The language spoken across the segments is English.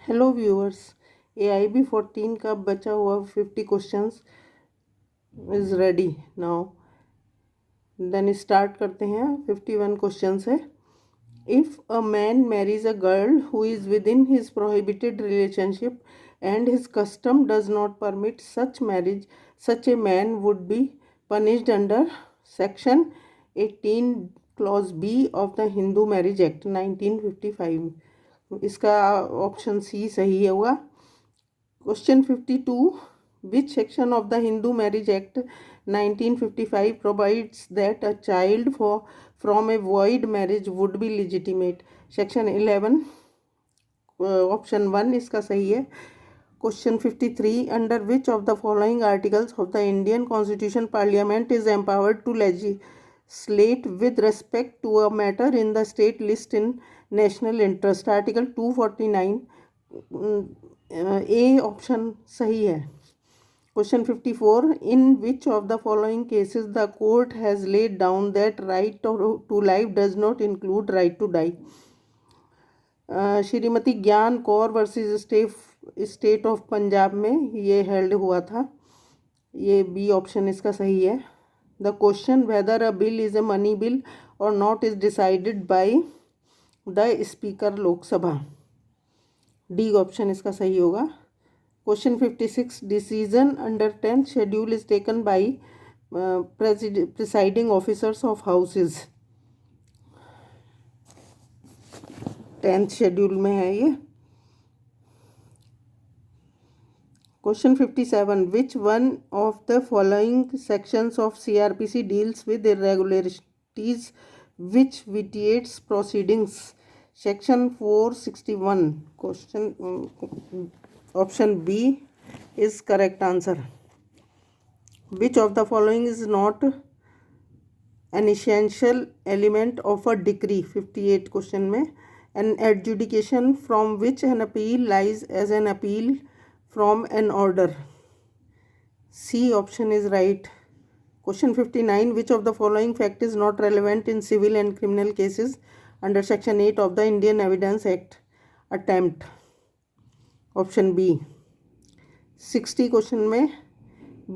Hello viewers, AIB 14 का बचा हुआ 50 questions is ready now. Then start करते हैं। 51 क्वेश्चंस है। If a man marries a girl who is within his prohibited relationship and his custom does not permit such marriage, such a man would be punished under section 18 clause B of the Hindu Marriage Act 1955। इसका option C सही होगा। Question 52, which section of the Hindu Marriage Act 1955 provides that a child from a void marriage would be legitimate? Section 11 option 1 इसका सही है। Question 53, under which of the following articles of the Indian constitution parliament is empowered to legislate with respect to a matter in the state list in national interest? Article 249 A option सही है। Question 54, in which of the following cases the court has laid down that right to life does not include right to die? Shrimati Gian Kaur versus state of Punjab में ये held हुआ था। ये B option इसका सही है। The question whether a bill is a money bill और not is decided by the speaker Lok Sabha. D option इसका सही होगा। Question 56, decision under 10th schedule is taken by presiding officers of houses. 10th schedule में है ये। Question 57, which one of the following sections of CRPC deals with irregularities which vitiates proceedings? Section 461। Question option B is correct answer. Which of the following is not an essential element of a decree? 58 question में। An adjudication from which an appeal lies as an appeal from an order? C option is right. Question 59, which of the following fact is not relevant in civil and criminal cases under section 8 of the Indian evidence act? Attempt. Option B. 60 question में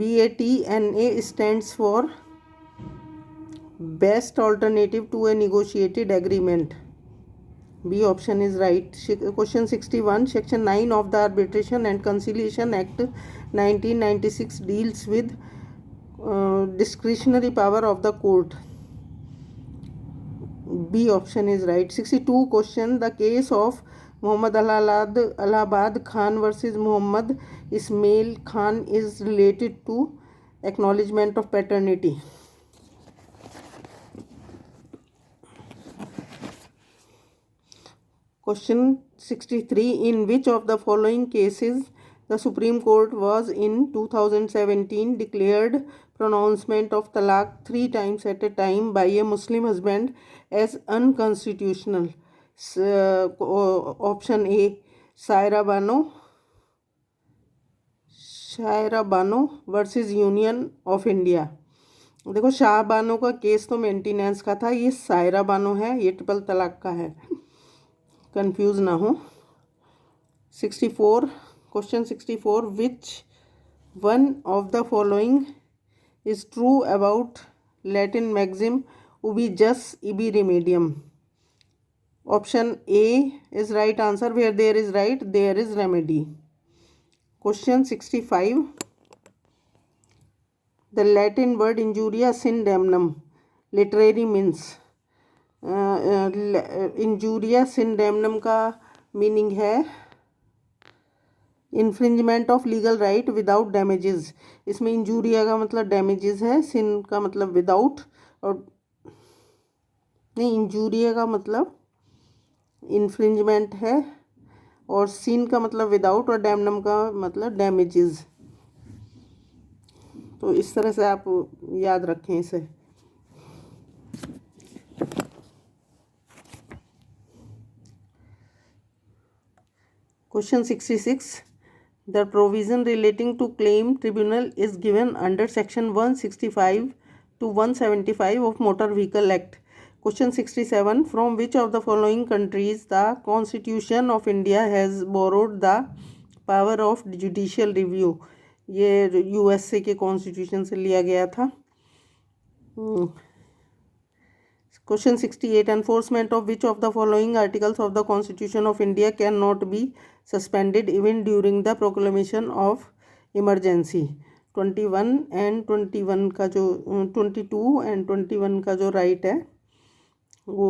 BATNA stands for best alternative to a negotiated agreement. B option is right. Question 61, section 9 of the arbitration and conciliation act 1996 deals with discretionary power of the court. B option is right. 62 question, the case of Mohammad Allahabad Khan versus Mohammad Ismail Khan is related to acknowledgement of paternity. Question 63, in which of the following cases the Supreme Court was in 2017 declared pronouncement of talaq 3 times at a time by a Muslim husband as unconstitutional? Option A, Saira Bano versus Union of India। देखो, शाह बानो का case तो maintenance का था, ये सायरा बानो है, ये triple तलाक का है, कंफ्यूज ना हो। 64 question 64, which one of the following is true about Latin maxim उबी जस इबी रेमेडियम? Option A is right answer. Where there is right there is remedy. Question 65, the Latin word इंजूरिया सिन डैमनम लिटरेरी मीन्स? इंजूरिया सिन डैमनम का मीनिंग है infringement of legal right without damages. इसमें इंजूरिया का मतलब डैमेजेस है, सिन का मतलब विदाउट, और नहीं, इंजूरिया का मतलब इन्फ्रिंजमेंट है और सिन का मतलब विदाउट और डैमनम का मतलब डैमेजेस। तो इस तरह से आप याद रखें इसे। Question 66, the provision relating to claim tribunal is given under section 165 to 175 of Motor Vehicle Act, Question 67. From which of the following countries the Constitution of India has borrowed the power of judicial review? ये USA के constitution से लिया गया था. Question 68. Enforcement of which of the following articles of the Constitution of India cannot be suspended even during the proclamation of emergency? 21 and 21 का जो 22 and 21 का जो राइट है वो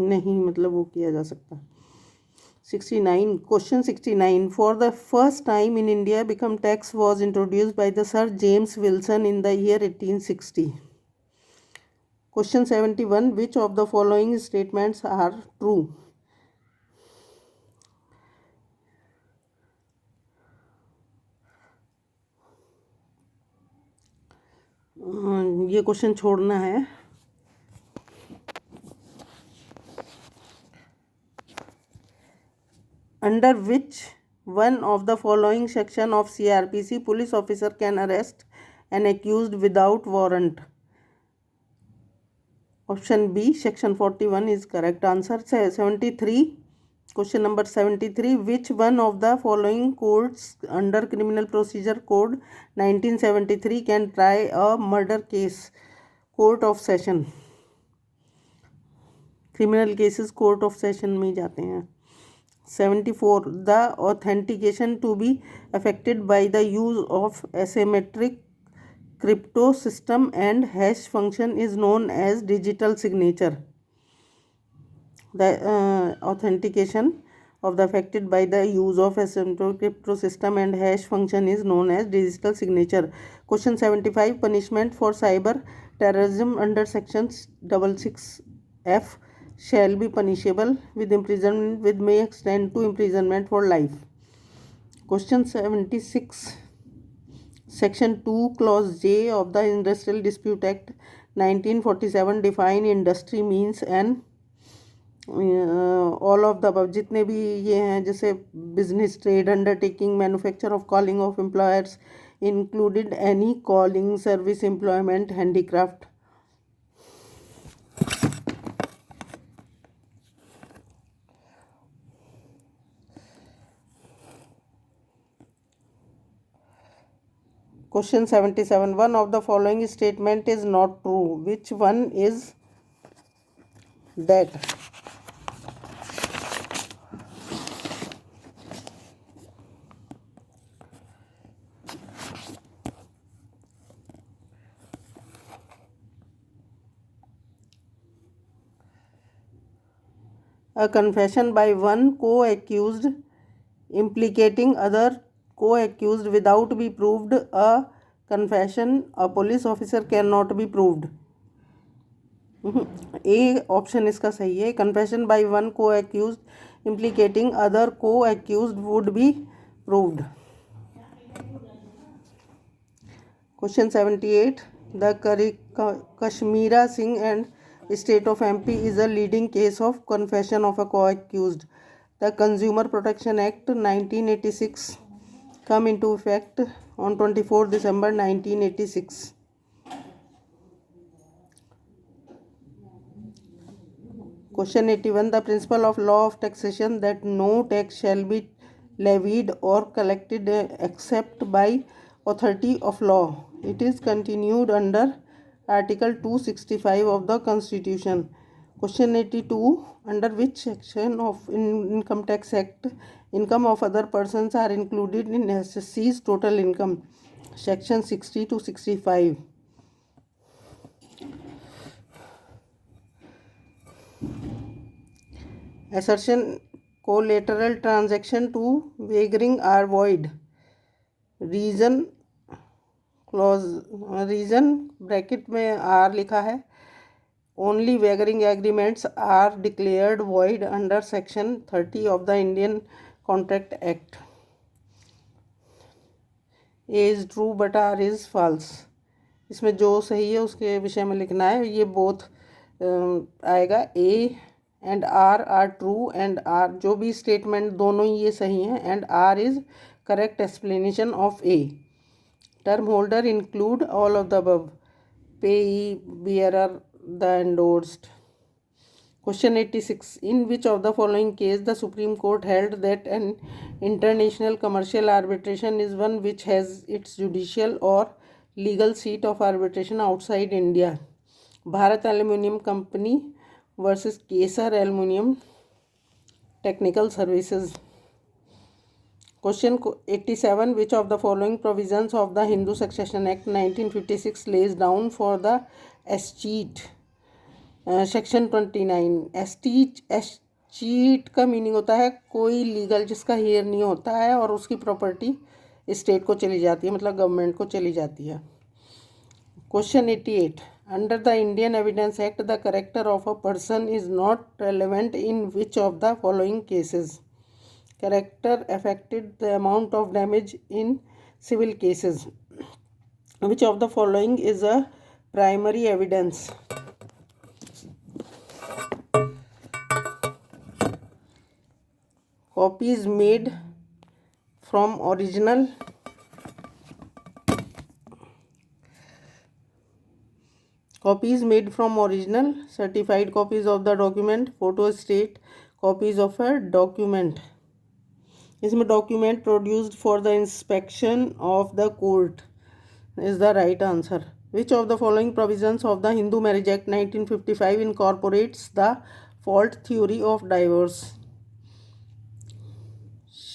नहीं, मतलब वो किया जा सकता. 69. Question 69. For the first time in India, income tax was introduced by the Sir James Wilson in the year 1860. Question 71. Which of the following statements are true? ये क्वेश्चन छोड़ना है. Under which one of the following section of CRPC police officer can arrest an accused without warrant? Option B, section 41 is correct answer. 73. Question number 73. Which one of the following courts under Criminal Procedure Code 1973 can try a murder case? Court of Session. Criminal cases court of session में जाते हैं. 74. The authentication to be affected by the use of asymmetric crypto system and hash function is known as digital signature. The authentication of the affected by the use of asymmetric crypto system and hash function is known as digital signature. Question 75. Punishment for cyber terrorism under section 66F shall be punishable with imprisonment with may extend to imprisonment for life. Question 76. Section 2 clause J of the Industrial Dispute Act 1947 define industry means and all of the above. जितने भी ये हैं जैसे business, trade, undertaking, manufacture of calling of employers, included any calling, service, employment, handicraft. Question 77. One of the following statement is not true. Which one is that? A confession by one co-accused implicating other co-accused without be proved. A confession a police officer cannot be proved. A option इसका सही है. Confession by one co-accused implicating other co-accused would be proved. Question 78. The Kashmira Singh and State of MP is a leading case of confession of a co-accused. The Consumer Protection Act 1986 come into effect on 24 December 1986. Question 81. The principle of law of taxation that no tax shall be levied or collected except by authority of law. It is continued under Article 265 of the Constitution. Question 82. Under which section of Income Tax Act income of other persons are included in SSC's total income? Section 60 to 65. Assertion collateral transaction to wagering are void. Reason clause reason bracket में R लिखा है. Only wagering agreements are declared void under section 30 of the Indian contract act. A is true but R is false. इसमें जो सही है उसके विषय में लिखना है. ये बोथ आएगा. A and R true and R जो भी स्टेटमेंट दोनों ही ये सही हैं. And R is correct explanation of A. Term holder include all of the above. Payee, bearer, the endorsed. Question 86. In which of the following case the Supreme Court held that an international commercial arbitration is one which has its judicial or legal seat of arbitration outside India? Bharat Aluminium Company versus Kesar Aluminium Technical Services. Question 87. Which of the following provisions of the Hindu Succession Act 1956 lays down for the escheat? Section 29. एस्टीट का meaning होता है कोई legal जिसका hair नहीं होता है और उसकी प्रॉपर्टी स्टेट को चली जाती है, मतलब गवर्नमेंट को चली जाती है. Question 88. Under the Indian evidence act the character of a person is not relevant in which of the following cases? Character affected the amount of damage in civil cases. Which of the following is a primary evidence? Copies made from original. Copies made from original. Certified copies of the document. Photostat copies of a document. इसमें document produced for the inspection of the court is the right answer. Which of the following provisions of the Hindu Marriage Act 1955 incorporates the fault theory of divorce?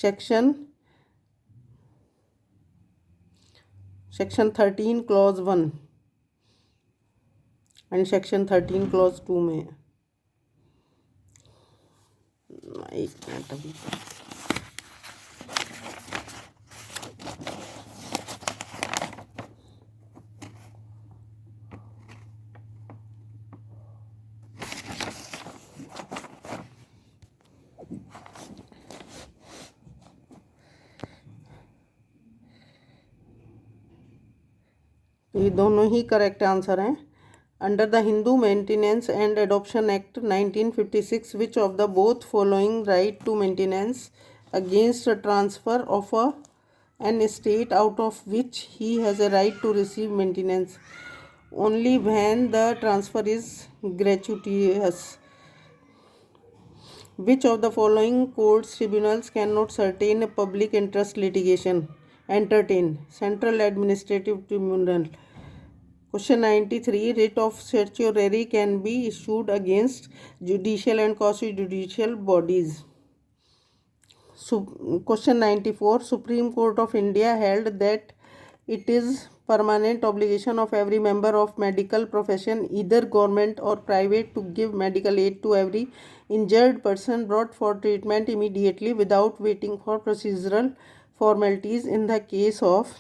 Section 13 clause 1 and section 13 clause 2 में. एक minute अभी. ये दोनों ही correct answer हैं. Under the Hindu maintenance and adoption act 1956 which of the both following right to maintenance against transfer of an estate out of which he has a right to receive maintenance only when the transfer is gratuitous? Which of the following courts tribunals cannot certain public interest litigation? Entertain. Central Administrative Tribunal. Question 93. Writ of certiorari can be issued against judicial and quasi-judicial bodies. Question 94. Supreme Court of India held that it is permanent obligation of every member of medical profession, either government or private, to give medical aid to every injured person brought for treatment immediately without waiting for procedural formalities in the case of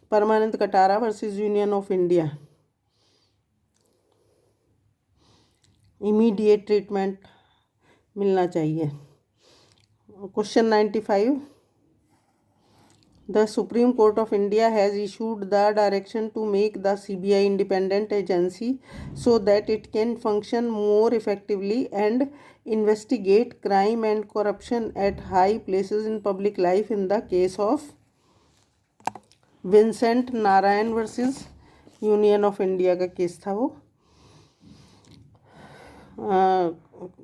Permanent Katara versus Union of India. Immediate treatment मिलना चाहिए. Question 95. The Supreme Court of India has issued the direction to make the CBI independent agency so that it can function more effectively and investigate crime and corruption at high places in public life in the case of Vincent Narayan versus Union of India का case था वो.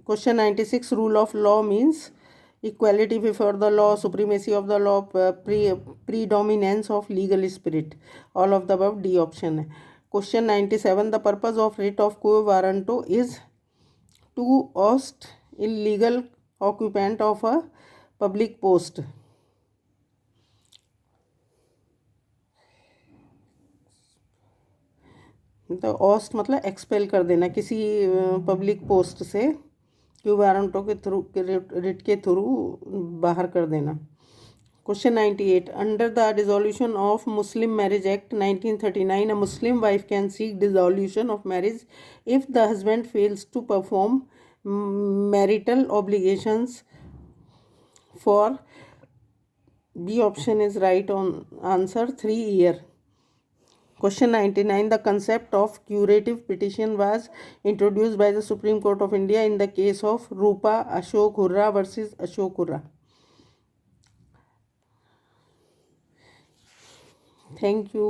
Question 96. Rule of law means equality before the law, supremacy of the law, predominance of legal spirit. All of the above, D option है. Question 97. The purpose of writ of quo warranto is to oust illegal occupant of a public post. तो ओस्ट मतलब expel कर देना किसी public post से, क्यू वारंटो के थ्रू, रिट के थ्रू बाहर कर देना. Question 98. Under the dissolution of Muslim marriage act 1939 a Muslim wife can seek dissolution of marriage if the husband fails to perform marital obligations for, B option is right on answer, 3 years. Question 99. The concept of curative petition was introduced by the Supreme Court of India in the case of Rupa Ashok Hurra versus Ashok Hurra. Thank you.